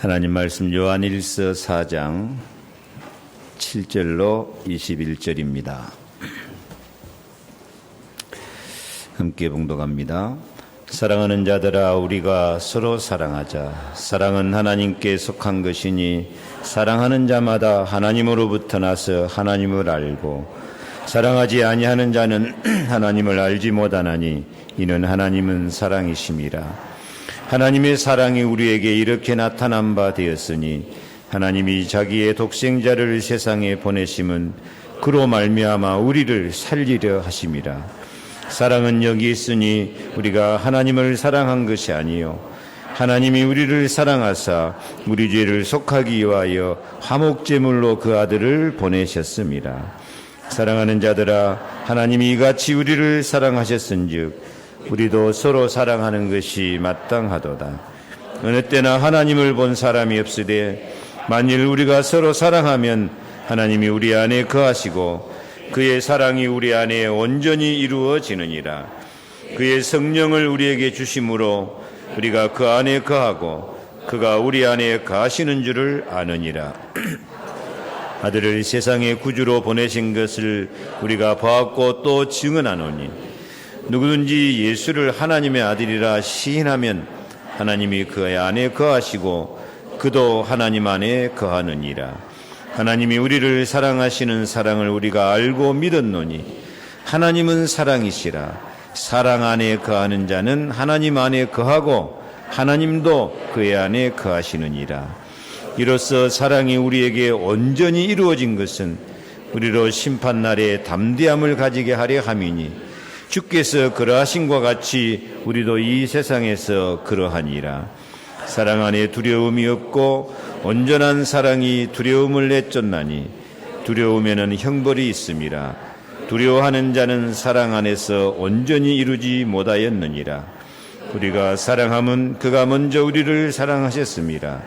하나님 말씀 요한일서 4장 7절로 21절입니다. 함께 봉독합니다. 사랑하는 자들아, 우리가 서로 사랑하자. 사랑은 하나님께 속한 것이니 사랑하는 자마다 하나님으로부터 나서 하나님을 알고, 사랑하지 아니하는 자는 하나님을 알지 못하나니 이는 하나님은 사랑이심이라. 하나님의 사랑이 우리에게 이렇게 나타난 바 되었으니 하나님이 자기의 독생자를 세상에 보내심은 그로 말미암아 우리를 살리려 하심이라. 사랑은 여기 있으니 우리가 하나님을 사랑한 것이 아니요 하나님이 우리를 사랑하사 우리 죄를 속하기 위하여 화목제물로 그 아들을 보내셨습니다. 사랑하는 자들아, 하나님이 이같이 우리를 사랑하셨은즉 우리도 서로 사랑하는 것이 마땅하도다. 어느 때나 하나님을 본 사람이 없으되 만일 우리가 서로 사랑하면 하나님이 우리 안에 거하시고 그의 사랑이 우리 안에 온전히 이루어지느니라. 그의 성령을 우리에게 주심으로 우리가 그 안에 거하고 그가 우리 안에 거하시는 줄을 아느니라. 아들을 세상의 구주로 보내신 것을 우리가 보았고 또 증언하노니 누구든지 예수를 하나님의 아들이라 시인하면 하나님이 그 안에 거하시고 그도 하나님 안에 거하느니라. 하나님이 우리를 사랑하시는 사랑을 우리가 알고 믿었노니 하나님은 사랑이시라. 사랑 안에 거하는 자는 하나님 안에 거하고 하나님도 그의 안에 거하시느니라. 이로써 사랑이 우리에게 온전히 이루어진 것은 우리로 심판날에 담대함을 가지게 하려 함이니 주께서 그러하신과 같이 우리도 이 세상에서 그러하니라. 사랑 안에 두려움이 없고 온전한 사랑이 두려움을 내쫓나니 두려움에는 형벌이 있음이라. 두려워하는 자는 사랑 안에서 온전히 이루지 못하였느니라. 우리가 사랑함은 그가 먼저 우리를 사랑하셨음이라.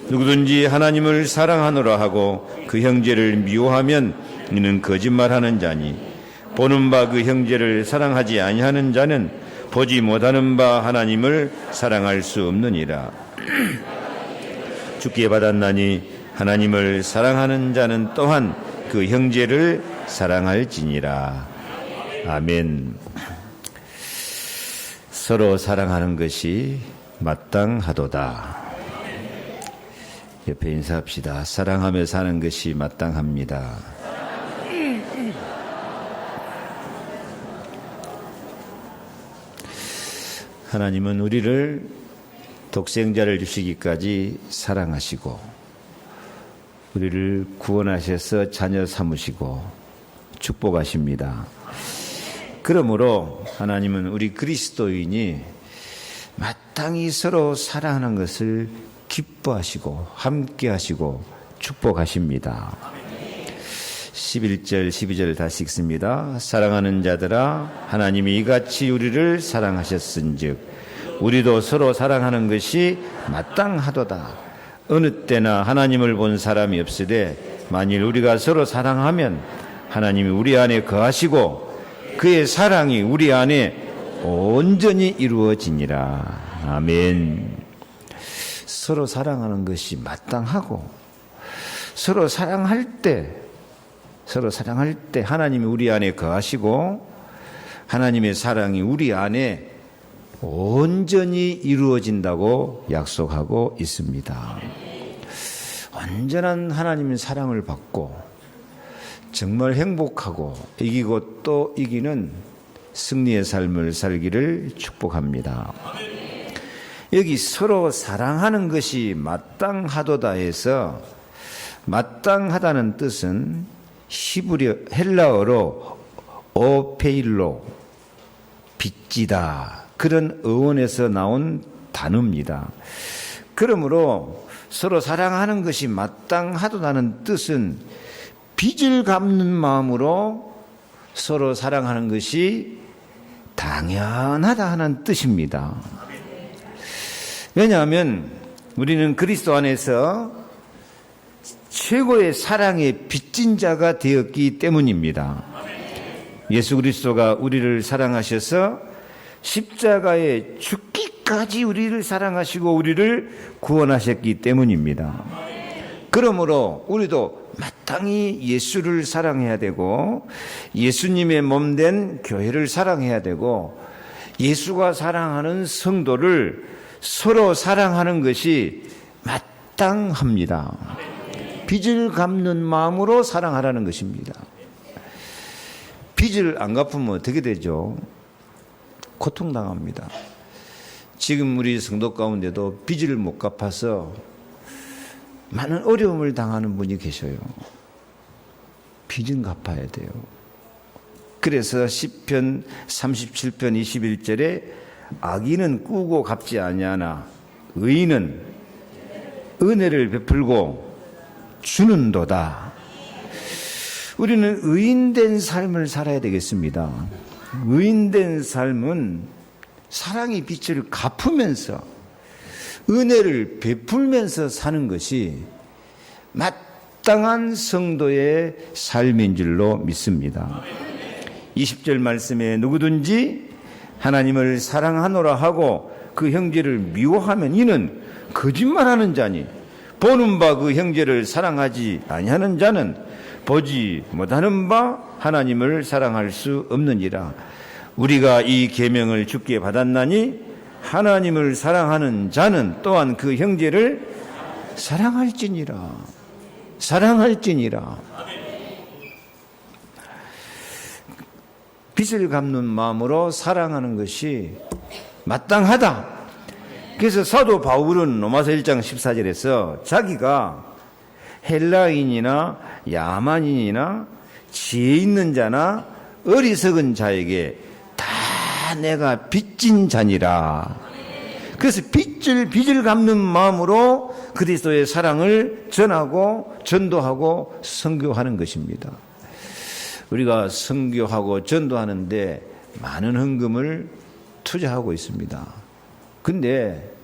누구든지 하나님을 사랑하노라 하고 그 형제를 미워하면 이는 거짓말하는 자니 보는 바 그 형제를 사랑하지 아니하는 자는 보지 못하는 바 하나님을 사랑할 수 없느니라. 주께 받았나니 하나님을 사랑하는 자는 또한 그 형제를 사랑할지니라. 아멘. 서로 사랑하는 것이 마땅하도다. 옆에 인사합시다. 사랑하며 사는 것이 마땅합니다. 하나님은 우리를 독생자를 주시기까지 사랑하시고 우리를 구원하셔서 자녀 삼으시고 축복하십니다. 그러므로 하나님은 우리 그리스도인이 마땅히 서로 사랑하는 것을 기뻐하시고 함께하시고 축복하십니다. 11절 12절 다시 읽습니다. 사랑하는 자들아, 하나님이 이같이 우리를 사랑하셨은즉 우리도 서로 사랑하는 것이 마땅하도다. 어느 때나 하나님을 본 사람이 없으되 만일 우리가 서로 사랑하면 하나님이 우리 안에 거하시고 그의 사랑이 우리 안에 온전히 이루어지니라. 아멘. 서로 사랑하는 것이 마땅하고 서로 사랑할 때 하나님이 우리 안에 거하시고 하나님의 사랑이 우리 안에 온전히 이루어진다고 약속하고 있습니다. 온전한 하나님의 사랑을 받고 정말 행복하고 이기고 또 이기는 승리의 삶을 살기를 축복합니다. 여기 서로 사랑하는 것이 마땅하도다 해서 마땅하다는 뜻은 히브리어 헬라어로 오페일로 빚지다 그런 어원에서 나온 단어입니다. 그러므로 서로 사랑하는 것이 마땅하다는 뜻은 빚을 갚는 마음으로 서로 사랑하는 것이 당연하다 하는 뜻입니다. 왜냐하면 우리는 그리스도 안에서 최고의 사랑의 빚진 자가 되었기 때문입니다. 예수 그리스도가 우리를 사랑하셔서 십자가에 죽기까지 끝까지 우리를 사랑하시고 우리를 구원하셨기 때문입니다. 그러므로 우리도 마땅히 예수를 사랑해야 되고 예수님의 몸된 교회를 사랑해야 되고 예수가 사랑하는 성도를 서로 사랑하는 것이 마땅합니다. 빚을 갚는 마음으로 사랑하라는 것입니다. 빚을 안 갚으면 어떻게 되죠? 고통당합니다. 지금 우리 성도 가운데도 빚을 못 갚아서 많은 어려움을 당하는 분이 계셔요. 빚은 갚아야 돼요. 그래서 시편 37편 21절에 악인은 꾸고 갚지 아니하나 의인은 은혜를 베풀고 주는도다. 우리는 의인된 삶을 살아야 되겠습니다. 의인된 삶은 사랑의 빛을 갚으면서 은혜를 베풀면서 사는 것이 마땅한 성도의 삶인 줄로 믿습니다. 20절 말씀에 누구든지 하나님을 사랑하노라 하고 그 형제를 미워하면 이는 거짓말하는 자니 보는 바 그 형제를 사랑하지 아니하는 자는 보지 못하는 바 하나님을 사랑할 수 없느니라. 우리가 이 계명을 주께 받았나니 하나님을 사랑하는 자는 또한 그 형제를 사랑할지니라. 사랑할지니라. 빚을 갚는 마음으로 사랑하는 것이 마땅하다. 그래서 사도 바울은 로마서 1장 14절에서 자기가 헬라인이나 야만인이나 지혜 있는 자나 어리석은 자에게 다 내가 빚진 자니라. 그래서 빚을 갚는 마음으로 그리스도의 사랑을 전하고 전도하고 선교하는 것입니다. 우리가 선교하고 전도하는데 많은 헌금을 투자하고 있습니다. 근데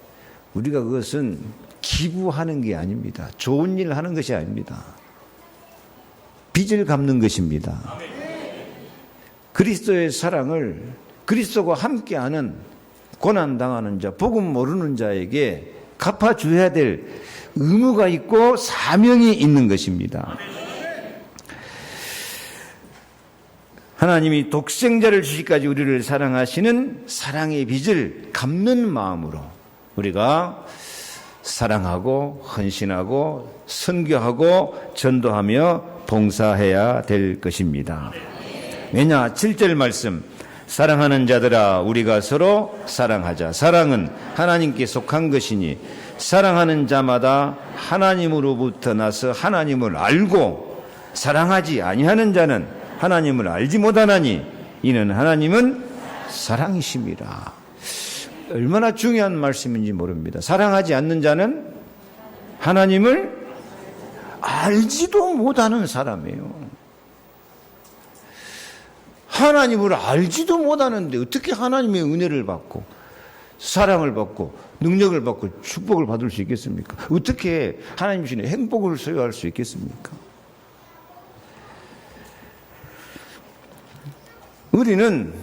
우리가 그것은 기부하는 게 아닙니다. 좋은 일 하는 것이 아닙니다. 빚을 갚는 것입니다. 그리스도의 사랑을 그리스도와 함께하는 고난당하는 자, 복음 모르는 자에게 갚아줘야 될 의무가 있고 사명이 있는 것입니다. 하나님이 독생자를 주시기까지 우리를 사랑하시는 사랑의 빚을 갚는 마음으로 우리가 사랑하고 헌신하고 선교하고 전도하며 봉사해야 될 것입니다. 왜냐? 7절 말씀, 사랑하는 자들아 우리가 서로 사랑하자. 사랑은 하나님께 속한 것이니 사랑하는 자마다 하나님으로부터 나서 하나님을 알고 사랑하지 아니하는 자는 하나님을 알지 못하나니 이는 하나님은 사랑이심이라. 얼마나 중요한 말씀인지 모릅니다. 사랑하지 않는 자는 하나님을 알지도 못하는 사람이에요. 하나님을 알지도 못하는데 어떻게 하나님의 은혜를 받고 사랑을 받고 능력을 받고 축복을 받을 수 있겠습니까? 어떻게 하나님 주시는 행복을 소유할 수 있겠습니까? 우리는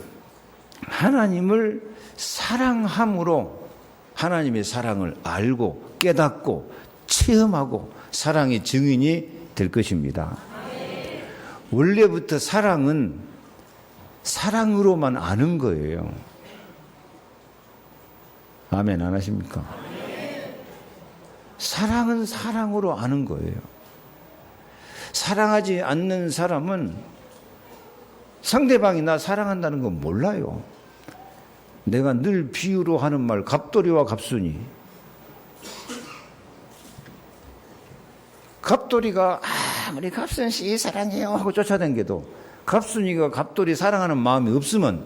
하나님을 사랑함으로 하나님의 사랑을 알고 깨닫고 체험하고 사랑의 증인이 될 것입니다. 원래부터 사랑은 사랑으로만 아는 거예요. 아멘 안 하십니까? 사랑은 사랑으로 아는 거예요. 사랑하지 않는 사람은 상대방이 나 사랑한다는 건 몰라요. 내가 늘 비유로 하는 말, 갑돌이와 갑순이. 갑돌이가 우리 갑순 씨 사랑해요 하고 쫓아다녀도 갑순이가 갑돌이 사랑하는 마음이 없으면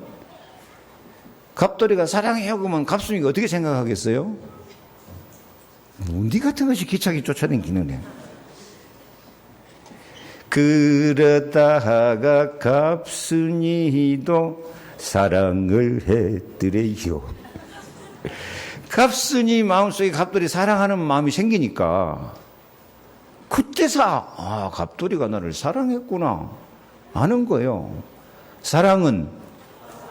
갑돌이가 사랑해요 그러면 갑순이가 어떻게 생각하겠어요? 니 같은 것이 기차게 쫓아다니는 그러다가 갑순이도 사랑을 했더래요. 갑순이 마음속에 갑돌이 사랑하는 마음이 생기니까 그때서 갑돌이가 나를 사랑했구나 아는 거예요. 사랑은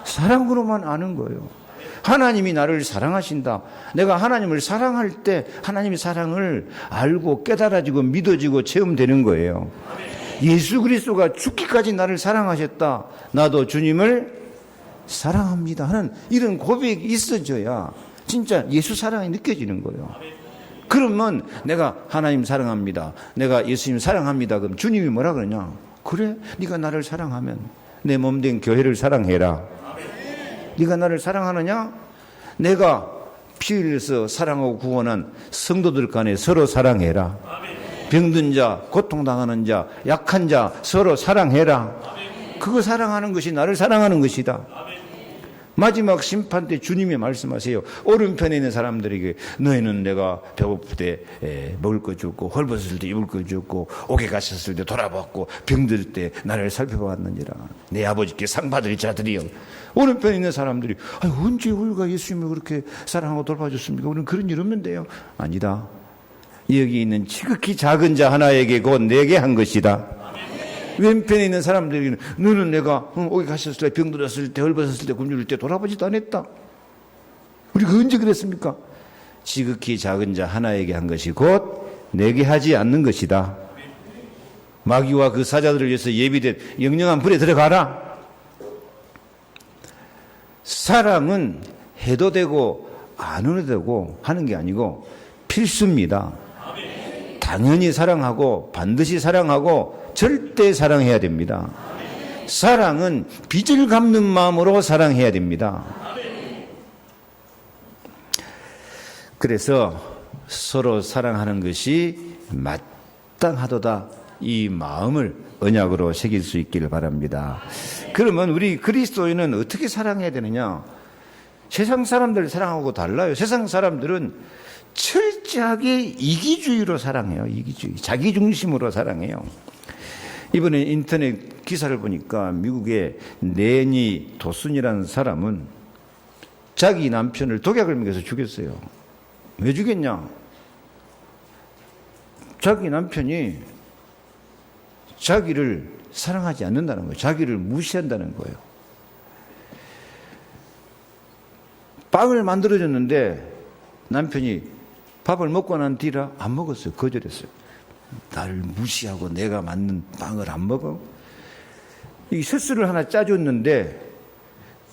사랑으로만 아는 거예요. 하나님이 나를 사랑하신다. 내가 하나님을 사랑할 때 하나님의 사랑을 알고 깨달아지고 믿어지고 체험되는 거예요. 예수 그리스도가 죽기까지 나를 사랑하셨다. 나도 주님을 사랑합니다 하는 이런 고백이 있어져야 진짜 예수 사랑이 느껴지는 거예요. 그러면 내가 하나님 사랑합니다, 내가 예수님 사랑합니다. 그럼 주님이 뭐라 그러냐? 그래, 네가 나를 사랑하면 내 몸된 교회를 사랑해라. 네가 나를 사랑하느냐? 내가 피 흘려서 사랑하고 구원한 성도들 간에 서로 사랑해라. 병든 자, 고통당하는 자, 약한 자 서로 사랑해라. 그거 사랑하는 것이 나를 사랑하는 것이다. 마지막 심판 때 주님이 말씀하세요. 오른편에 있는 사람들에게 너희는 내가 배고플 때 먹을 거 줬고 헐벗을 때 입을 거 줬고 옥에 갇혔을 때 돌아봤고 병들 때 나를 살펴봤느니라. 내 아버지께 상 받을 자들이여. 오른편에 있는 사람들이 언제 우리가 예수님을 그렇게 사랑하고 돌봐줬습니까? 우리는 그런 일 없는 데요. 아니다. 여기 있는 지극히 작은 자 하나에게 곧 내게 한 것이다. 왼편에 있는 사람들에게는 너는 내가 옥에 갇혔을 때 병들었을 때 헐벗었을 때 굶주릴 때 돌아보지도 않았다. 우리가 언제 그랬습니까? 지극히 작은 자 하나에게 한 것이 곧 내게 하지 않는 것이다. 마귀와 그 사자들을 위해서 예비된 영영한 불에 들어가라. 사랑은 해도 되고 안 해도 되고 하는 게 아니고 필수입니다. 당연히 사랑하고 반드시 사랑하고 절대 사랑해야 됩니다. 사랑은 빚을 갚는 마음으로 사랑해야 됩니다. 그래서 서로 사랑하는 것이 마땅하도다. 이 마음을 언약으로 새길 수 있기를 바랍니다. 그러면 우리 그리스도인은 어떻게 사랑해야 되느냐? 세상 사람들 사랑하고 달라요. 세상 사람들은 철저하게 이기주의로 사랑해요. 이기주의. 자기중심으로 사랑해요. 이번에 인터넷 기사를 보니까 미국의 내니 도슨이라는 사람은 자기 남편을 독약을 먹여서 죽였어요. 왜 죽였냐? 자기 남편이 자기를 사랑하지 않는다는 거예요. 자기를 무시한다는 거예요. 빵을 만들어줬는데 남편이 밥을 먹고 난 뒤라 안 먹었어요. 거절했어요. 나를 무시하고 내가 만든 빵을 안 먹어? 이 소스를 하나 짜줬는데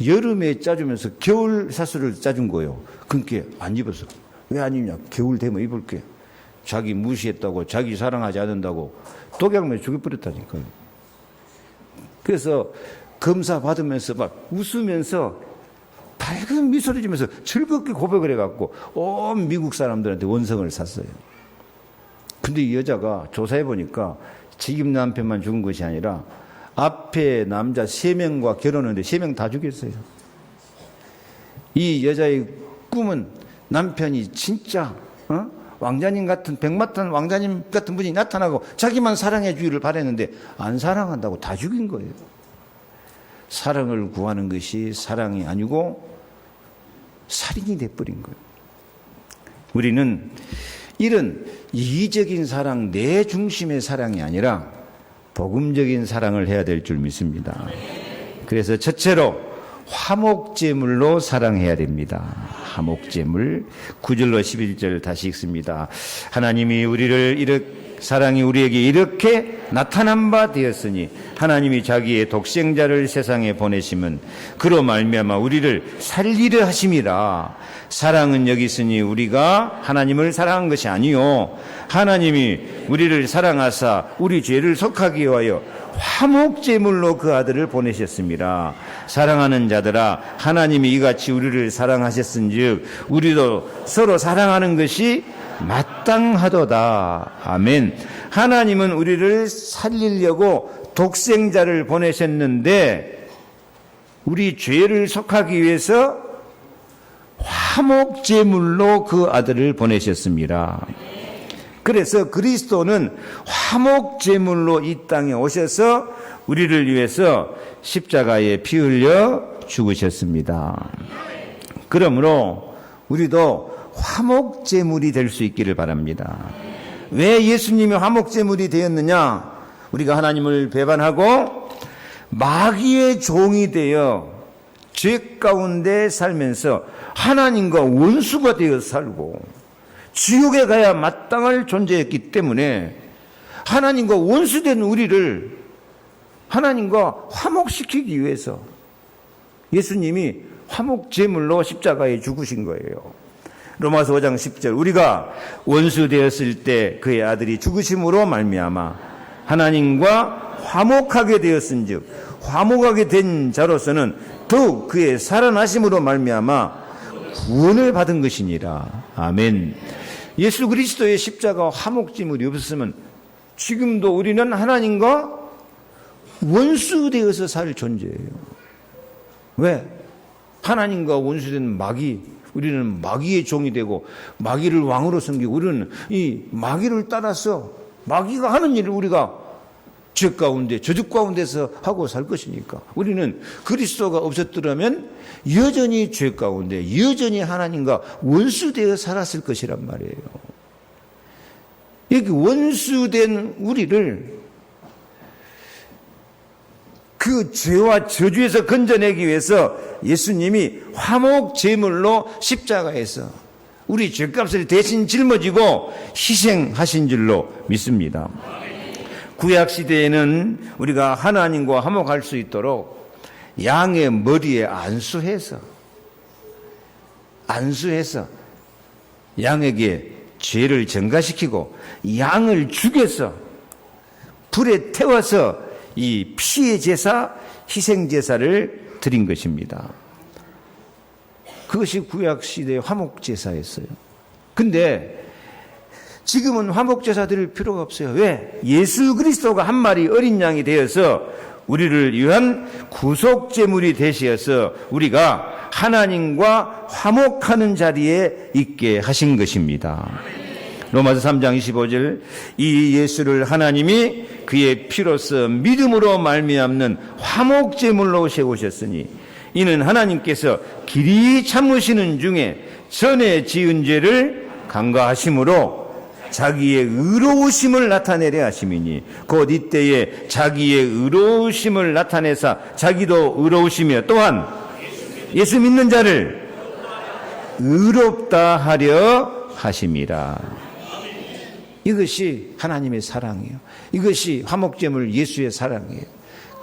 여름에 짜주면서 겨울 사수를 짜준 거예요. 그러니까 안 입었어. 왜 안 입냐? 겨울 되면 입을게. 자기 무시했다고, 자기 사랑하지 않는다고 독약을 죽여버렸다니까요. 그래서 검사 받으면서 막 웃으면서 밝은 미소를 지면서 즐겁게 고백을 해갖고 온 미국 사람들한테 원성을 샀어요. 근데 이 여자가 조사해 보니까 지금 남편만 죽은 것이 아니라 앞에 남자 3명과 결혼했는데 3명 다 죽였어요. 이 여자의 꿈은 남편이 진짜 왕자님 같은 백마탄 왕자님 같은 분이 나타나고 자기만 사랑해 주기를 바랬는데 안 사랑한다고 다 죽인 거예요. 사랑을 구하는 것이 사랑이 아니고 살인이 돼버린 거예요. 우리는 이런 이기적인 사랑, 내 중심의 사랑이 아니라 복음적인 사랑을 해야 될 줄 믿습니다. 그래서 첫째로 화목제물로 사랑해야 됩니다. 화목제물. 9절로 11절 다시 읽습니다. 하나님이 사랑이 우리에게 이렇게 나타난 바 되었으니 하나님이 자기의 독생자를 세상에 보내심은 그로 말미암아 우리를 살리려 하심이라. 사랑은 여기 있으니 우리가 하나님을 사랑한 것이 아니요 하나님이 우리를 사랑하사 우리 죄를 속하기 위하여 화목제물로 그 아들을 보내셨습니다. 사랑하는 자들아, 하나님이 이같이 우리를 사랑하셨은즉 우리도 서로 사랑하는 것이 마땅하도다. 아멘. 하나님은 우리를 살리려고 독생자를 보내셨는데 우리 죄를 속하기 위해서 화목제물로 그 아들을 보내셨습니다. 그래서 그리스도는 화목제물로 이 땅에 오셔서 우리를 위해서 십자가에 피 흘려 죽으셨습니다. 그러므로 우리도 화목제물이 될 수 있기를 바랍니다. 왜 예수님이 화목제물이 되었느냐? 우리가 하나님을 배반하고 마귀의 종이 되어 죄 가운데 살면서 하나님과 원수가 되어 살고 지옥에 가야 마땅할 존재였기 때문에 하나님과 원수된 우리를 하나님과 화목시키기 위해서 예수님이 화목제물로 십자가에 죽으신 거예요. 로마서 5장 10절 우리가 원수 되었을 때 그의 아들이 죽으심으로 말미암아 하나님과 화목하게 되었은즉 화목하게 된 자로서는 더욱 그의 살아나심으로 말미암아 구원을 받은 것이니라. 아멘. 예수 그리스도의 십자가 화목제물이 없었으면 지금도 우리는 하나님과 원수 되어서 살 존재예요. 왜? 하나님과 원수된 마귀, 우리는 마귀의 종이 되고 마귀를 왕으로 섬기고 우리는 이 마귀를 따라서 마귀가 하는 일을 우리가 죄 가운데 저주 가운데서 하고 살 것이니까 우리는 그리스도가 없었더라면 여전히 죄 가운데 여전히 하나님과 원수되어 살았을 것이란 말이에요. 여기 원수된 우리를 그 죄와 저주에서 건져내기 위해서 예수님이 화목제물로 십자가에서 우리 죄값을 대신 짊어지고 희생하신 줄로 믿습니다. 구약시대에는 우리가 하나님과 화목할 수 있도록 양의 머리에 안수해서 양에게 죄를 전가시키고 양을 죽여서 불에 태워서 이 피의 제사, 희생 제사를 드린 것입니다. 그것이 구약시대의 화목제사였어요. 근데 지금은 화목제사 드릴 필요가 없어요. 왜? 예수 그리스도가 한 마리 어린 양이 되어서 우리를 위한 구속제물이 되시어서 우리가 하나님과 화목하는 자리에 있게 하신 것입니다. 로마서 3장 25절 이 예수를 하나님이 그의 피로서 믿음으로 말미암는 화목제물로 세우셨으니 이는 하나님께서 길이 참으시는 중에 전에 지은 죄를 간과하심으로 자기의 의로우심을 나타내려 하심이니 곧 이때에 자기의 의로우심을 나타내사 자기도 의로우시며 또한 예수 믿는 자를 의롭다 하려 하심이라. 이것이 하나님의 사랑이에요. 이것이 화목제물 예수의 사랑이에요.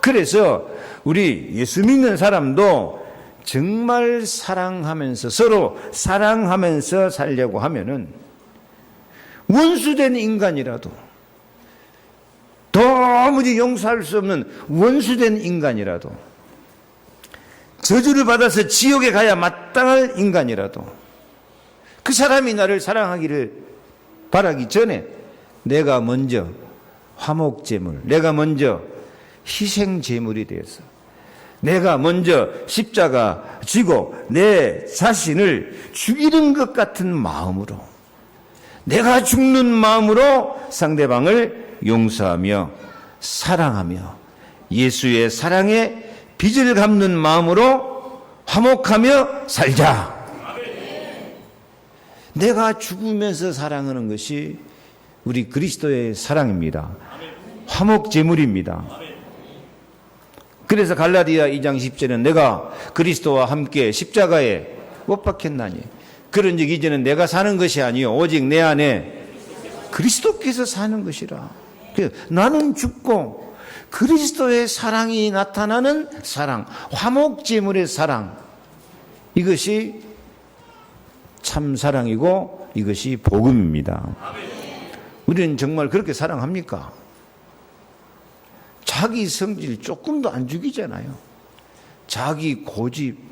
그래서 우리 예수 믿는 사람도 정말 사랑하면서 서로 사랑하면서 살려고 하면은 원수된 인간이라도 도무지 용서할 수 없는 원수된 인간이라도 저주를 받아서 지옥에 가야 마땅할 인간이라도 그 사람이 나를 사랑하기를 바라기 전에 내가 먼저 화목제물, 내가 먼저 희생제물이 되어서 내가 먼저 십자가 지고 내 자신을 죽이는 것 같은 마음으로 내가 죽는 마음으로 상대방을 용서하며 사랑하며 예수의 사랑에 빚을 갚는 마음으로 화목하며 살자. 내가 죽으면서 사랑하는 것이 우리 그리스도의 사랑입니다. 화목제물입니다. 그래서 갈라디아 2장 10절은 내가 그리스도와 함께 십자가에 못 박혔나니 그런즉 이제는 내가 사는 것이 아니요 오직 내 안에 그리스도께서 사는 것이라. 나는 죽고 그리스도의 사랑이 나타나는 사랑, 화목제물의 사랑, 이것이 참 사랑이고 이것이 복음입니다. 우리는 정말 그렇게 사랑합니까? 자기 성질 조금도 안 죽이잖아요. 자기 고집,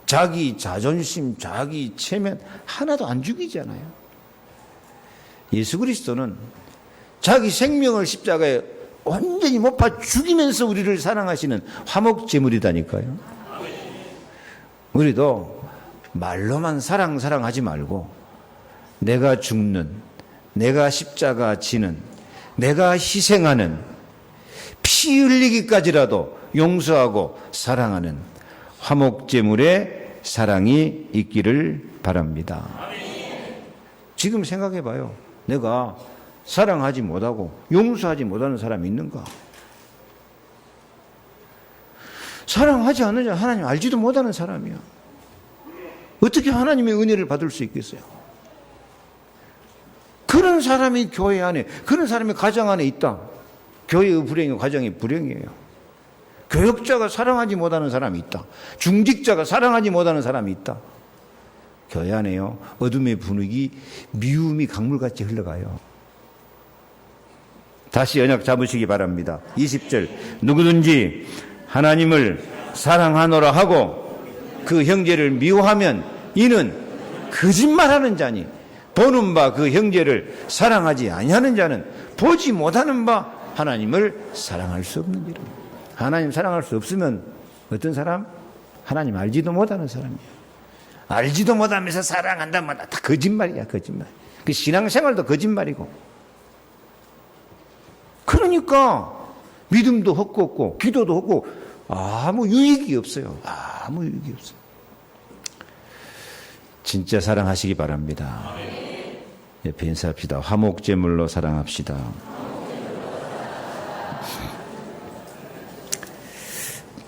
자기 자존심, 자기 체면 하나도 안 죽이잖아요. 예수 그리스도는 자기 생명을 십자가에 완전히 못 파 죽이면서 우리를 사랑하시는 화목제물이다니까요. 우리도 말로만 사랑하지 말고 내가 죽는, 내가 십자가 지는, 내가 희생하는, 피 흘리기까지라도 용서하고 사랑하는 화목제물의 사랑이 있기를 바랍니다. 지금 생각해 봐요. 내가 사랑하지 못하고 용서하지 못하는 사람이 있는가? 사랑하지 않느냐? 하나님 알지도 못하는 사람이야. 어떻게 하나님의 은혜를 받을 수 있겠어요? 그런 사람이 교회 안에, 그런 사람이 가정 안에 있다. 교회의 불행이 가정의 불행이에요. 교역자가 사랑하지 못하는 사람이 있다. 중직자가 사랑하지 못하는 사람이 있다. 교회 안에요, 어둠의 분위기, 미움이 강물같이 흘러가요. 다시 언약 잡으시기 바랍니다. 20절, 누구든지 하나님을 사랑하노라 하고 그 형제를 미워하면 이는 거짓말하는 자니, 보는 바 그 형제를 사랑하지 아니하는 자는 보지 못하는 바 하나님을 사랑할 수 없느니라. 하나님 사랑할 수 없으면 어떤 사람? 하나님 알지도 못하는 사람이에요. 알지도 못하면서 사랑한다마다 다 거짓말이야, 거짓말. 그 신앙생활도 거짓말이고. 그러니까 믿음도 헛되고 기도도 헛고 아무 유익이 없어요. 아무 유익이 없어요. 진짜 사랑하시기 바랍니다. 옆에 인사합시다. 화목제물로 사랑합시다.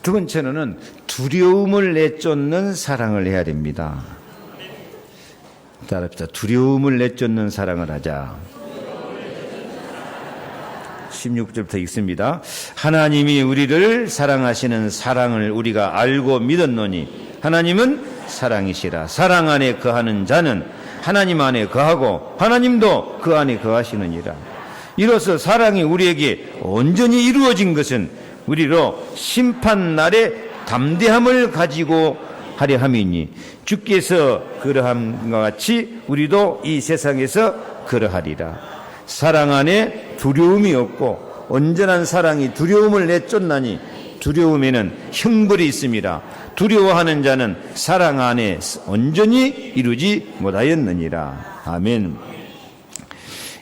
두 번째는 두려움을 내쫓는 사랑을 해야 됩니다. 따라합시다. 두려움을 내쫓는 사랑을 하자. 16절부터 읽습니다. 하나님이 우리를 사랑하시는 사랑을 우리가 알고 믿었노니 하나님은 사랑이시라. 사랑 안에 거하는 자는 하나님 안에 거하고 하나님도 그 안에 거하시느니라. 이로써 사랑이 우리에게 온전히 이루어진 것은 우리로 심판날에 담대함을 가지고 하려 함이니 주께서 그러함과 같이 우리도 이 세상에서 그러하리라. 사랑 안에 두려움이 없고 온전한 사랑이 두려움을 내쫓나니 두려움에는 형벌이 있음이라. 두려워하는 자는 사랑 안에 온전히 이루지 못하였느니라. 아멘.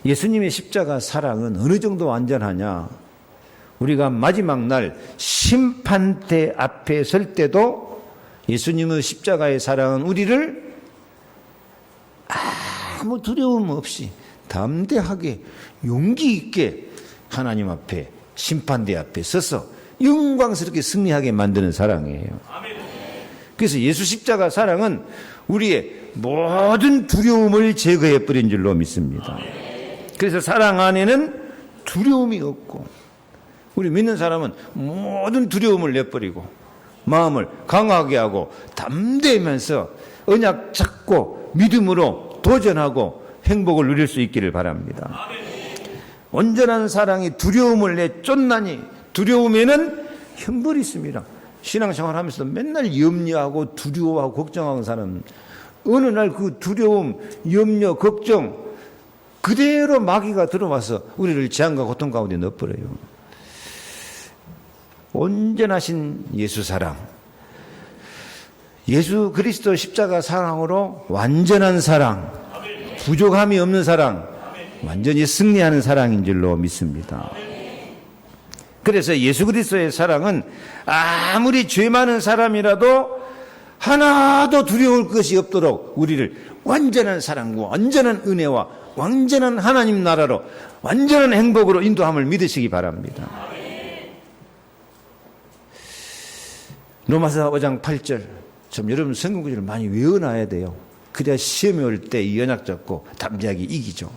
예수님의 십자가 사랑은 어느 정도 완전하냐? 우리가 마지막 날 심판대 앞에 설 때도 예수님의 십자가의 사랑은 우리를 아무 두려움 없이 담대하게 용기 있게 하나님 앞에 심판대 앞에 서서 영광스럽게 승리하게 만드는 사랑이에요. 그래서 예수 십자가 사랑은 우리의 모든 두려움을 제거해 버린 줄로 믿습니다. 그래서 사랑 안에는 두려움이 없고 우리 믿는 사람은 모든 두려움을 내버리고 마음을 강하게 하고 담대하면서 언약 잡고 믿음으로 도전하고 행복을 누릴 수 있기를 바랍니다. 온전한 사랑이 두려움을 내쫓나니 두려움에는 형벌이 있습니다. 신앙생활하면서 맨날 염려하고 두려워하고 걱정하는 사람은 어느 날 그 두려움, 염려, 걱정 그대로 마귀가 들어와서 우리를 재앙과 고통 가운데 넣어버려요. 온전하신 예수 사랑, 예수 그리스도 십자가 사랑으로 완전한 사랑, 부족함이 없는 사랑, 완전히 승리하는 사랑인 줄로 믿습니다. 그래서 예수 그리스도의 사랑은 아무리 죄 많은 사람이라도 하나도 두려울 것이 없도록 우리를 완전한 사랑과 완전한 은혜와 완전한 하나님 나라로 완전한 행복으로 인도함을 믿으시기 바랍니다. 로마서 5장 8절 좀 여러분 성경 구절을 많이 외워놔야 돼요. 그래야 시험이 올 때 이 언약 잡고 담대하게 이기죠.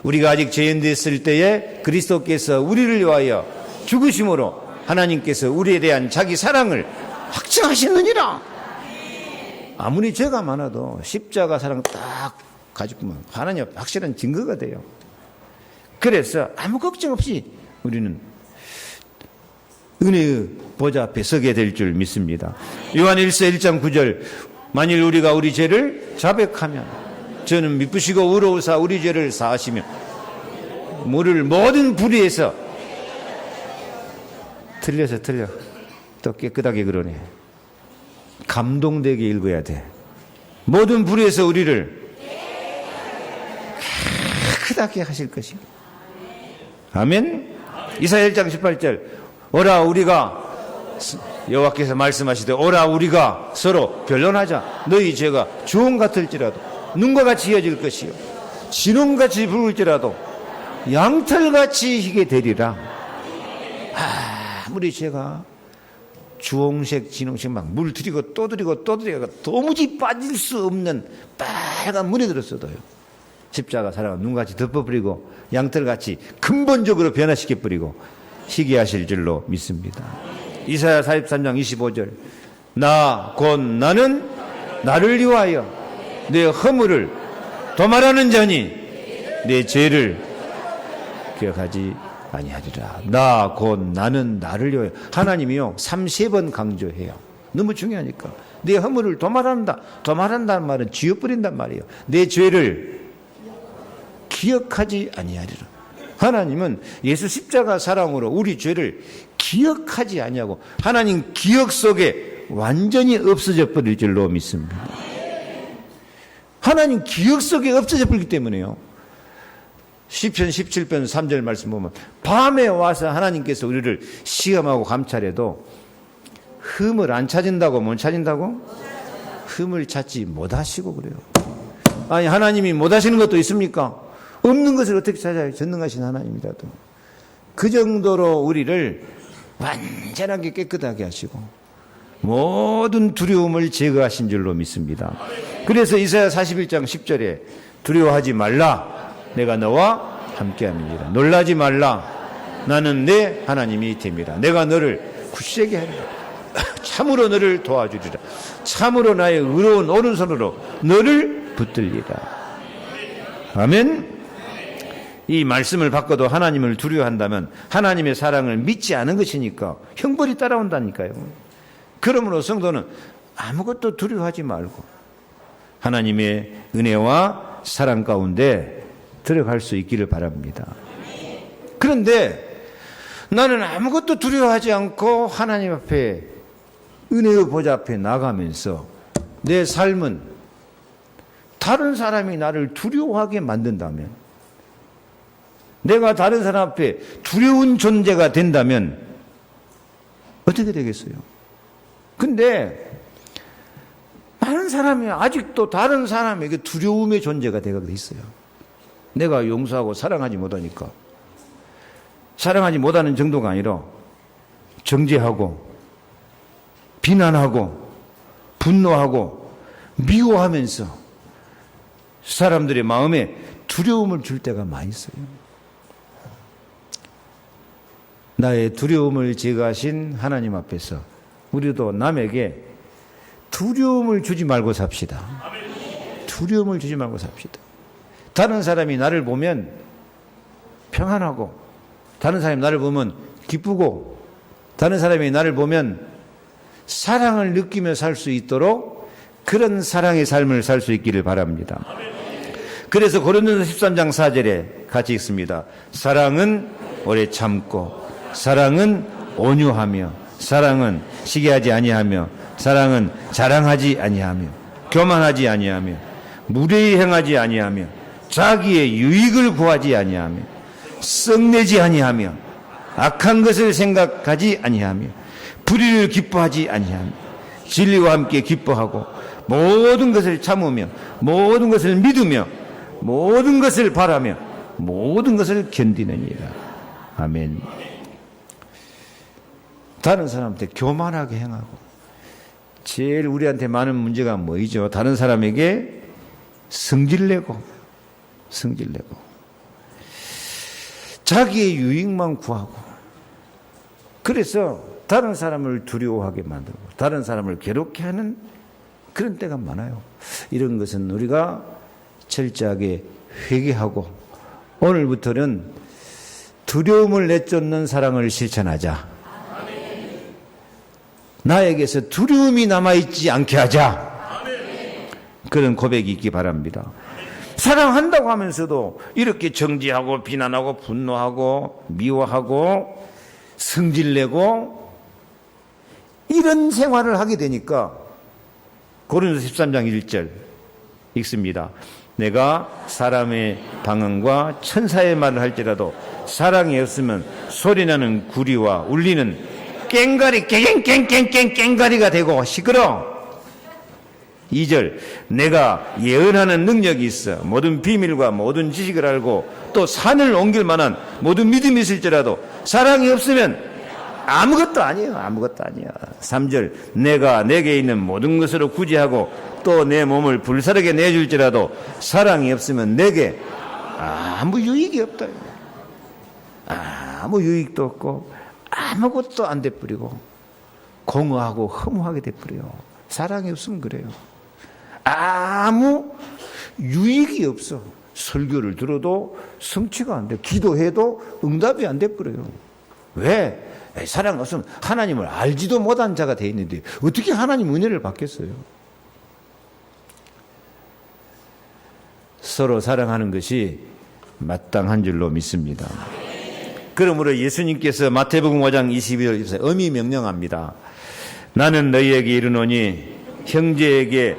우리가 아직 죄인됐을 때에 그리스도께서 우리를 위하여 죽으심으로 하나님께서 우리에 대한 자기 사랑을 확증하시느니라. 아무리 죄가 많아도 십자가 사랑 딱 가지고만 하나님 확실한 증거가 돼요. 그래서 아무 걱정 없이 우리는 은혜의 보좌 앞에 서게 될 줄 믿습니다. 요한일서 1장 9절 만일 우리가 우리 죄를 자백하면 저는 미쁘시고 의로우사 우리 죄를 사하시며 우리를 모든 불의에서 틀려 또 깨끗하게 그러네. 감동되게 읽어야 돼. 모든 불의에서 우리를 깨끗하게 하실 것입니다. 아멘. 이사야 1장 18절 오라 우리가 여호와께서 말씀하시되 오라 우리가 서로 변론하자. 너희 죄가 주홍 같을지라도 눈과 같이 이어질 것이요 진홍같이 붉을지라도 양털같이 희게 되리라. 아무리 죄가 주홍색, 진홍색 막 물 들이고 또 들이고 또 들이고 도무지 빠질 수 없는 빨간 물이 들었어도요. 십자가 사랑은 눈같이 덮어버리고 양털같이 근본적으로 변화시켜버리고 희게 하실 줄로 믿습니다. 이사야 43장 25절 나 곧 나는 나를 위하여 내 허물을 도말하는 자니 내 죄를 기억하지 아니하리라. 나 곧 나는 나를 위하여. 하나님이요 3-4번 강조해요. 너무 중요하니까. 내 허물을 도말한다. 도말한다는 말은 지워버린단 말이에요. 내 죄를 기억하지 아니하리라. 하나님은 예수 십자가 사랑으로 우리 죄를 기억하지 아니하고 하나님 기억 속에 완전히 없어져 버릴 줄로 믿습니다. 하나님 기억 속에 없어져 버리기 때문에요. 시편 17편 3절 말씀 보면 밤에 와서 하나님께서 우리를 시험하고 감찰해도 흠을 안 찾은다고 못 찾은다고? 흠을 찾지 못하시고 그래요. 아니 하나님이 못하시는 것도 있습니까? 없는 것을 어떻게 찾아요? 전능하신 하나님이라도. 그 정도로 우리를 완전하게 깨끗하게 하시고 모든 두려움을 제거하신 줄로 믿습니다. 그래서 이사야 41장 10절에 두려워하지 말라. 내가 너와 함께함이니라. 놀라지 말라. 나는 내 하나님이 됨이라. 내가 너를 굳세게 하리라. 참으로 너를 도와주리라. 참으로 나의 의로운 오른손으로 너를 붙들리라. 아멘. 이 말씀을 받고도 하나님을 두려워한다면 하나님의 사랑을 믿지 않은 것이니까 형벌이 따라온다니까요. 그러므로 성도는 아무것도 두려워하지 말고 하나님의 은혜와 사랑 가운데 들어갈 수 있기를 바랍니다. 그런데 나는 아무것도 두려워하지 않고 하나님 앞에 은혜의 보좌 앞에 나가면서 내 삶은 다른 사람이 나를 두려워하게 만든다면, 내가 다른 사람 앞에 두려운 존재가 된다면 어떻게 되겠어요? 근데 많은 사람이 아직도 다른 사람에게 두려움의 존재가 되고 있어요. 내가 용서하고 사랑하지 못하니까. 사랑하지 못하는 정도가 아니라 정죄하고 비난하고 분노하고 미워하면서 사람들의 마음에 두려움을 줄 때가 많이 있어요. 나의 두려움을 제거하신 하나님 앞에서 우리도 남에게 두려움을 주지 말고 삽시다. 두려움을 주지 말고 삽시다. 다른 사람이 나를 보면 평안하고, 다른 사람이 나를 보면 기쁘고, 다른 사람이 나를 보면 사랑을 느끼며 살 수 있도록 그런 사랑의 삶을 살 수 있기를 바랍니다. 그래서 고린도서 13장 4절에 같이 읽습니다. 사랑은 오래 참고, 사랑은 온유하며, 사랑은 시기하지 아니하며, 사랑은 자랑하지 아니하며, 교만하지 아니하며, 무례히 행하지 아니하며, 자기의 유익을 구하지 아니하며, 썩내지 아니하며, 악한 것을 생각하지 아니하며, 불의를 기뻐하지 아니하며, 진리와 함께 기뻐하고, 모든 것을 참으며, 모든 것을 믿으며, 모든 것을 바라며, 모든 것을 견디느니라. 아멘. 다른 사람한테 교만하게 행하고, 제일 우리한테 많은 문제가 뭐이죠? 다른 사람에게 성질내고 자기의 유익만 구하고, 그래서 다른 사람을 두려워하게 만들고 다른 사람을 괴롭게 하는 그런 때가 많아요. 이런 것은 우리가 철저하게 회개하고 오늘부터는 두려움을 내쫓는 사랑을 실천하자. 나에게서 두려움이 남아있지 않게 하자. 그런 고백이 있기 바랍니다. 사랑한다고 하면서도 이렇게 정죄하고 비난하고 분노하고 미워하고 성질내고 이런 생활을 하게 되니까 고린도서 13장 1절 읽습니다. 내가 사람의 방언과 천사의 말을 할지라도 사랑이 없으면 소리나는 구리와 울리는 깽가리 깽깽깽깽깽깽가리가 되고 시끄러. 2절 내가 예언하는 능력이 있어 모든 비밀과 모든 지식을 알고 또 산을 옮길 만한 모든 믿음이 있을지라도 사랑이 없으면 아무것도 아니에요. 아무것도 아니야. 3절 내가 내게 있는 모든 것으로 구제하고 또 내 몸을 불사르게 내줄지라도 사랑이 없으면 내게 아무 유익이 없다. 아무 유익도 없고 아무것도 안 돼버리고 공허하고 허무하게 돼버려요. 사랑이 없으면 그래요. 아무 유익이 없어. 설교를 들어도 성취가 안 돼. 기도해도 응답이 안 돼버려요. 왜? 사랑 없으면 하나님을 알지도 못한 자가 돼 있는데 어떻게 하나님 은혜를 받겠어요? 서로 사랑하는 것이 마땅한 줄로 믿습니다. 그러므로 예수님께서 마태복음 5장 22절에서 엄히 명령합니다. 나는 너희에게 이르노니 형제에게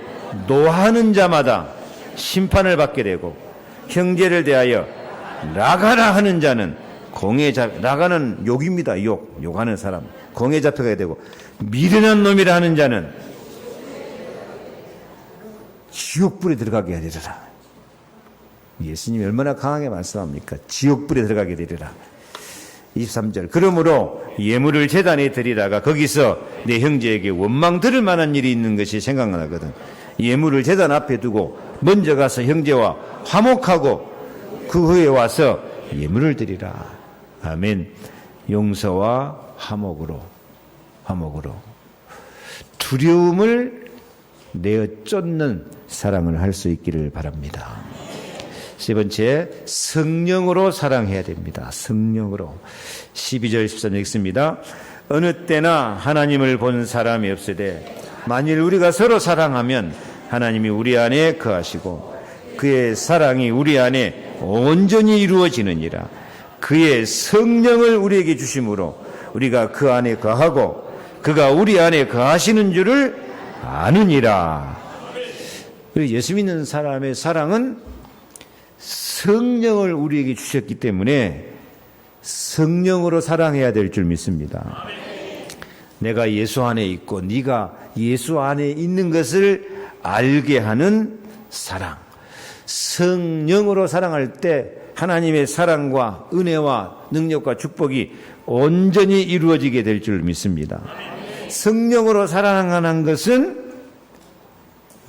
노하는 자마다 심판을 받게 되고 형제를 대하여 나가라 하는 자는 나가는 욕입니다. 욕하는 사람 공에 잡혀가야 되고 미련한 놈이라 하는 자는 지옥불에 들어가게 되리라. 예수님이 얼마나 강하게 말씀합니까? 지옥불에 들어가게 되리라. 23절 그러므로 예물을 제단에 드리다가 거기서 내 형제에게 원망 들을 만한 일이 있는 것이 생각나거든. 예물을 제단 앞에 두고 먼저 가서 형제와 화목하고 그 후에 와서 예물을 드리라. 아멘. 용서와 화목으로 두려움을 내어 쫓는 사랑을 할 수 있기를 바랍니다. 세 번째, 성령으로 사랑해야 됩니다. 성령으로. 12절 13절 읽습니다. 어느 때나 하나님을 본 사람이 없으되 만일 우리가 서로 사랑하면 하나님이 우리 안에 거하시고 그의 사랑이 우리 안에 온전히 이루어지느니라. 그의 성령을 우리에게 주심으로 우리가 그 안에 거하고 그가 우리 안에 거하시는 줄을 아느니라. 예수 믿는 사람의 사랑은 성령을 우리에게 주셨기 때문에 성령으로 사랑해야 될 줄 믿습니다. 내가 예수 안에 있고 네가 예수 안에 있는 것을 알게 하는 사랑. 성령으로 사랑할 때 하나님의 사랑과 은혜와 능력과 축복이 온전히 이루어지게 될 줄 믿습니다. 성령으로 사랑하는 것은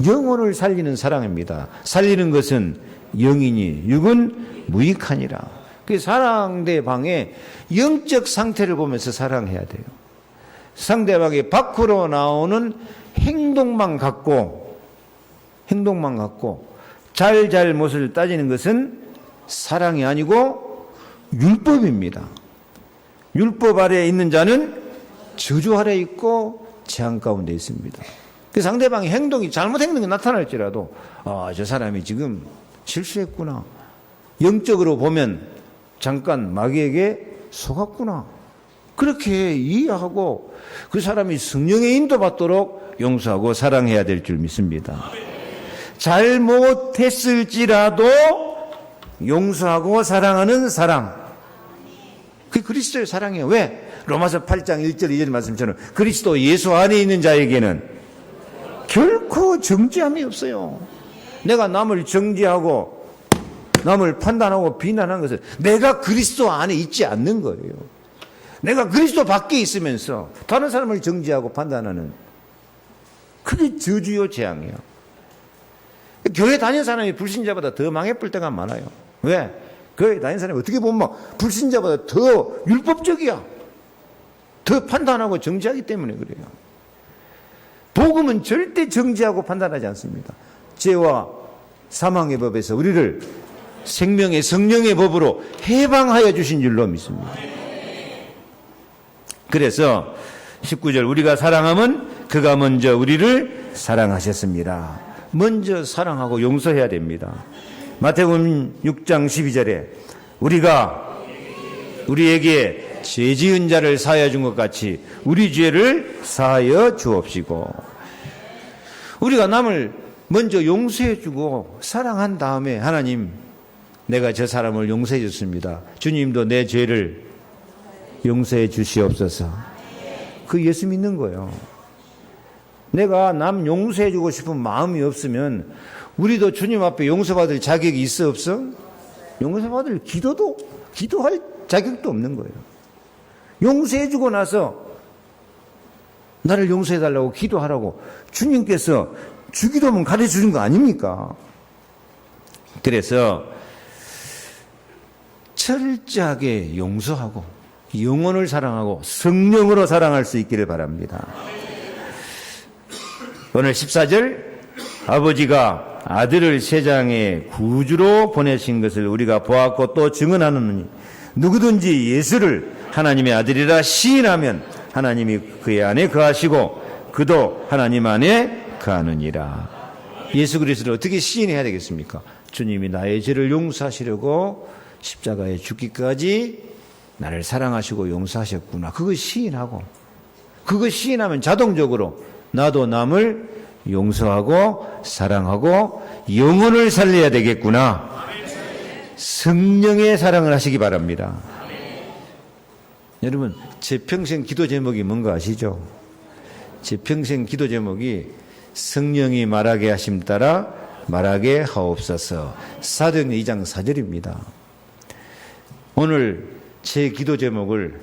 영혼을 살리는 사랑입니다. 살리는 것은 영이니 육은 무익하니라. 그 상대방의 영적 상태를 보면서 사랑해야 돼요. 상대방의 밖으로 나오는 행동만 갖고 잘잘못을 따지는 것은 사랑이 아니고 율법입니다. 율법 아래에 있는 자는 저주 아래에 있고 재앙 가운데 있습니다. 그 상대방의 행동이 잘못된 게 나타날지라도 저 사람이 지금 실수했구나. 영적으로 보면 잠깐 마귀에게 속았구나. 그렇게 이해하고 그 사람이 성령의 인도받도록 용서하고 사랑해야 될 줄 믿습니다. 잘못했을지라도 용서하고 사랑하는 사랑. 그게 그리스도의 사랑이에요. 왜? 로마서 8장 1절 2절 말씀처럼 그리스도 예수 안에 있는 자에게는 결코 정죄함이 없어요. 내가 남을 정죄하고 남을 판단하고 비난하는 것은 내가 그리스도 안에 있지 않는 거예요. 내가 그리스도 밖에 있으면서 다른 사람을 정죄하고 판단하는 그게 저주요 재앙이에요. 교회 다니는 사람이 불신자보다 더 망해볼 때가 많아요. 왜? 교회 다니는 사람이 어떻게 보면 불신자보다 더 율법적이야. 더 판단하고 정죄하기 때문에 그래요. 복음은 절대 정죄하고 판단하지 않습니다. 죄와 사망의 법에서 우리를 생명의 성령의 법으로 해방하여 주신 줄로 믿습니다. 그래서 19절 우리가 사랑하면 그가 먼저 우리를 사랑하셨습니다. 먼저 사랑하고 용서해야 됩니다. 마태복음 6장 12절에 우리가 우리에게 죄 지은 자를 사하여 준 것 같이 우리 죄를 사하여 주옵시고. 우리가 남을 먼저 용서해 주고 사랑한 다음에 하나님 내가 저 사람을 용서해 줬습니다. 주님도 내 죄를 용서해 주시옵소서. 그 예수 믿는 거예요. 내가 남 용서해 주고 싶은 마음이 없으면 우리도 주님 앞에 용서받을 자격이 있어 없어? 용서받을 기도할 자격도 없는 거예요. 용서해주고 나서 나를 용서해달라고 기도하라고 주님께서 주기도문 가르쳐주는 거 아닙니까? 그래서 철저하게 용서하고 영혼을 사랑하고 성령으로 사랑할 수 있기를 바랍니다. 오늘 14절, 아버지가 아들을 세상에 구주로 보내신 것을 우리가 보았고 또 증언하노니 누구든지 예수를 하나님의 아들이라 시인하면 하나님이 그의 안에 거하시고 그도 하나님 안에 거하느니라. 예수 그리스도를 어떻게 시인해야 되겠습니까? 주님이 나의 죄를 용서하시려고 십자가에 죽기까지 나를 사랑하시고 용서하셨구나. 그거 시인하고, 그거 시인하면 자동적으로 나도 남을 용서하고 사랑하고 영혼을 살려야 되겠구나. 성령의 사랑을 하시기 바랍니다. 여러분, 제 평생 기도 제목이 뭔가 아시죠? 제 평생 기도 제목이 성령이 말하게 하심 따라 말하게 하옵소서. 사도행전 2장 4절입니다. 오늘 제 기도 제목을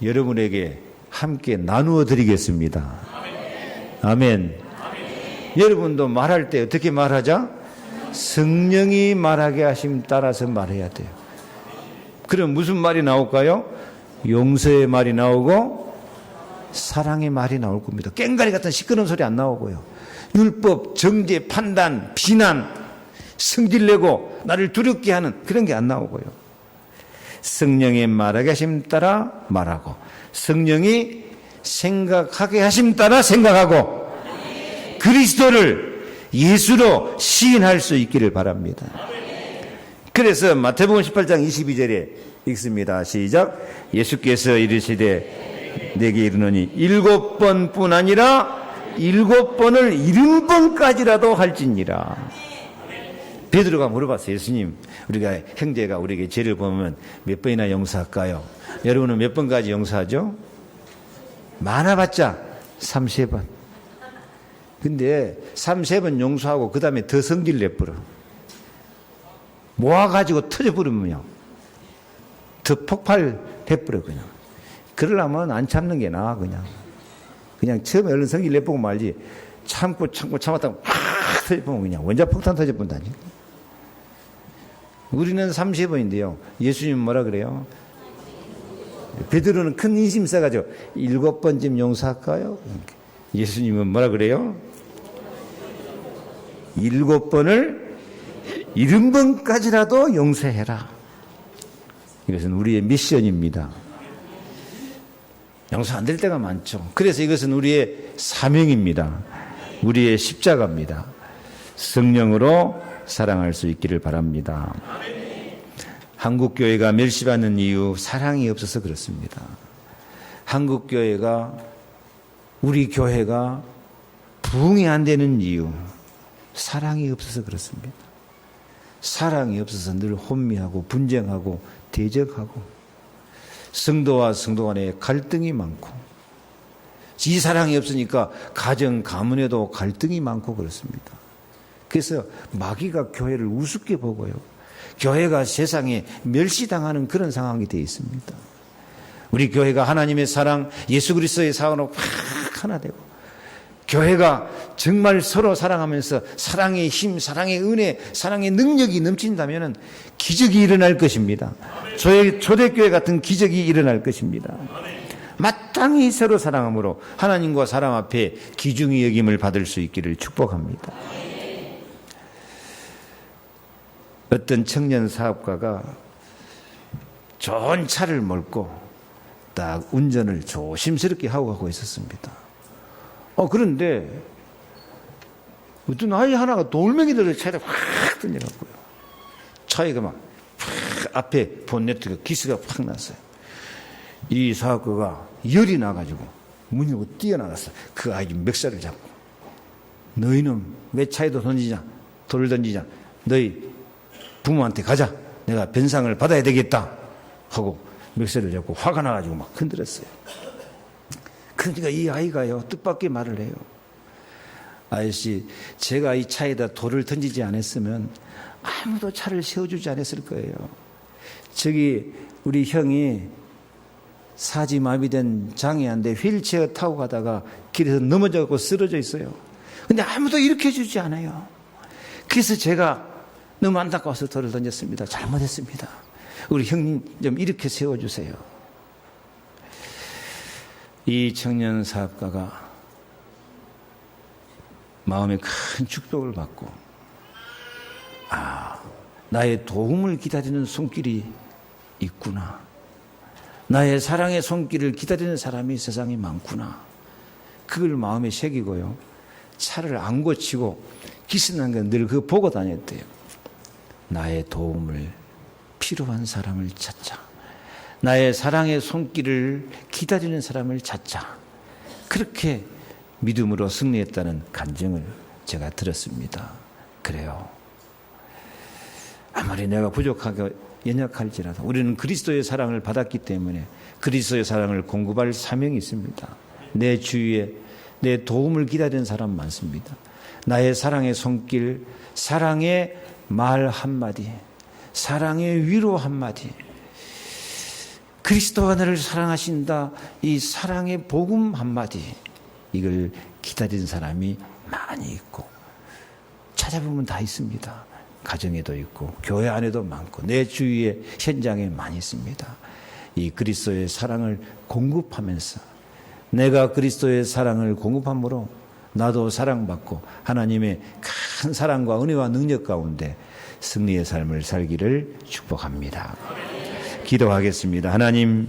여러분에게 함께 나누어 드리겠습니다. 아멘. 여러분도 말할 때 어떻게 말하자? 성령이 말하게 하심 따라서 말해야 돼요. 그럼 무슨 말이 나올까요? 용서의 말이 나오고 사랑의 말이 나올 겁니다. 꽹가리 같은 시끄러운 소리 안 나오고요. 율법, 정죄, 판단, 비난, 성질내고 나를 두렵게 하는 그런 게 안 나오고요. 성령의 말하게 하심 따라 말하고 성령이 생각하게 하심 따라 생각하고 그리스도를 예수로 시인할 수 있기를 바랍니다. 그래서 마태복음 18장 22절에 읽습니다. 시작. 예수께서 이르시되 내게 이르노니 7번뿐 아니라 7번을 70번까지라도 할지니라. 베드로가 물어봤어요. 예수님, 우리가 형제가 우리에게 죄를 보면 몇 번이나 용서할까요? 여러분은 몇 번까지 용서하죠? 많아봤자 3-4번. 근데 3-4번 용서하고 그 다음에 더 성질 내버려. 모아가지고 터져버리면요, 더 폭발해버려. 그냥 그러려면 안 참는 게 나아. 그냥 처음에 얼른 성질 내보고 말지. 참았다가 팍 터져보면 그냥 원자폭탄 터져본다니. 우리는 3-4번인데요 예수님은 뭐라 그래요? 베드로는 큰 인심 써가지고 7번쯤 용서할까요? 예수님은 뭐라 그래요? 7번을 70번까지라도 용서해라. 이것은 우리의 미션입니다. 용서 안 될 때가 많죠. 그래서 이것은 우리의 사명입니다. 우리의 십자가입니다. 성령으로 사랑할 수 있기를 바랍니다. 한국교회가 멸시받는 이유, 사랑이 없어서 그렇습니다. 한국교회가, 우리 교회가 부흥이 안 되는 이유, 사랑이 없어서 그렇습니다. 사랑이 없어서 늘 혼미하고 분쟁하고 대적하고 성도와 성도 간에 갈등이 많고, 이 사랑이 없으니까 가정, 가문에도 갈등이 많고 그렇습니다. 그래서 마귀가 교회를 우습게 보고요, 교회가 세상에 멸시당하는 그런 상황이 되어 있습니다. 우리 교회가 하나님의 사랑, 예수 그리스도의 사랑으로 확 하나 되고, 교회가 정말 서로 사랑하면서 사랑의 힘, 사랑의 은혜, 사랑의 능력이 넘친다면 기적이 일어날 것입니다. 초대교회 같은 기적이 일어날 것입니다. 마땅히 서로 사랑함으로 하나님과 사람 앞에 귀중히 여김을 받을 수 있기를 축복합니다. 어떤 청년 사업가가 좋은 차를 몰고 딱 운전을 조심스럽게 하고 가고 있었습니다. 그런데 어떤 아이 하나가 돌멩이들을 차에 확 던져갖고요, 차에가 막 앞에 본네트가 기스가 확 났어요. 이 사업가가 열이 나가지고 문 열고 뛰어나갔어요. 그 아이 멱살을 잡고, 너희는 왜 차에도 던지냐, 돌을 던지냐, 너희 부모한테 가자, 내가 변상을 받아야 되겠다 하고 멱살을 잡고 화가 나가지고 막 흔들었어요. 그러니까 이 아이가요, 뜻밖의 말을 해요. 아저씨, 제가 이 차에다 돌을 던지지 않았으면 아무도 차를 세워주지 않았을 거예요. 저기 우리 형이 사지마비된 장애한데 휠체어 타고 가다가 길에서 넘어져갖고 쓰러져 있어요. 근데 아무도 일으켜 주지 않아요. 그래서 제가 너무 안타까워서 돌을 던졌습니다. 잘못했습니다. 우리 형님 좀 일으켜 세워주세요. 이 청년 사업가가 마음에 큰 축복을 받고, 나의 도움을 기다리는 손길이 있구나. 나의 사랑의 손길을 기다리는 사람이 세상에 많구나. 그걸 마음에 새기고요. 차를 안 고치고 기승한 건 늘 그거 보고 다녔대요. 나의 도움을 필요한 사람을 찾자. 나의 사랑의 손길을 기다리는 사람을 찾자. 그렇게 믿음으로 승리했다는 간증을 제가 들었습니다. 그래요. 아무리 내가 부족하게 연약할지라도 우리는 그리스도의 사랑을 받았기 때문에 그리스도의 사랑을 공급할 사명이 있습니다. 내 주위에 내 도움을 기다리는 사람 많습니다. 나의 사랑의 손길, 사랑의 말 한마디, 사랑의 위로 한마디, 그리스도가 나를 사랑하신다, 이 사랑의 복음 한마디, 이걸 기다리는 사람이 많이 있고, 찾아보면 다 있습니다. 가정에도 있고 교회 안에도 많고 내 주위에 현장에 많이 있습니다. 이 그리스도의 사랑을 공급하면서 내가 그리스도의 사랑을 공급함으로 나도 사랑받고 하나님의 큰 사랑과 은혜와 능력 가운데 승리의 삶을 살기를 축복합니다. 기도하겠습니다. 하나님,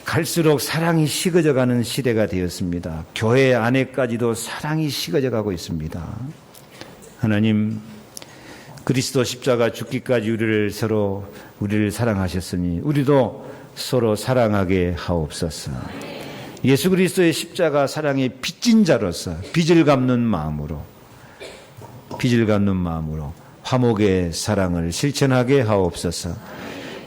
갈수록 사랑이 식어져가는 시대가 되었습니다. 교회 안에까지도 사랑이 식어져가고 있습니다. 하나님, 그리스도 십자가 죽기까지 우리를 사랑하셨으니 우리도 서로 사랑하게 하옵소서. 예수 그리스도의 십자가 사랑의 빚진 자로서 빚을 갚는 마음으로 화목의 사랑을 실천하게 하옵소서.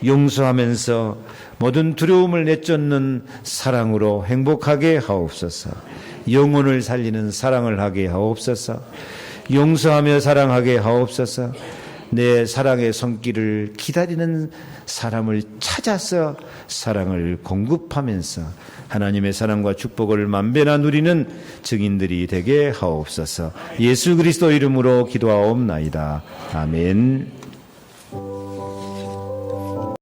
용서하면서 모든 두려움을 내쫓는 사랑으로 행복하게 하옵소서. 영혼을 살리는 사랑을 하게 하옵소서. 용서하며 사랑하게 하옵소서. 내 사랑의 손길을 기다리는 사람을 찾아서 사랑을 공급하면서 하나님의 사랑과 축복을 만배나 누리는 증인들이 되게 하옵소서. 예수 그리스도 이름으로 기도하옵나이다. 아멘.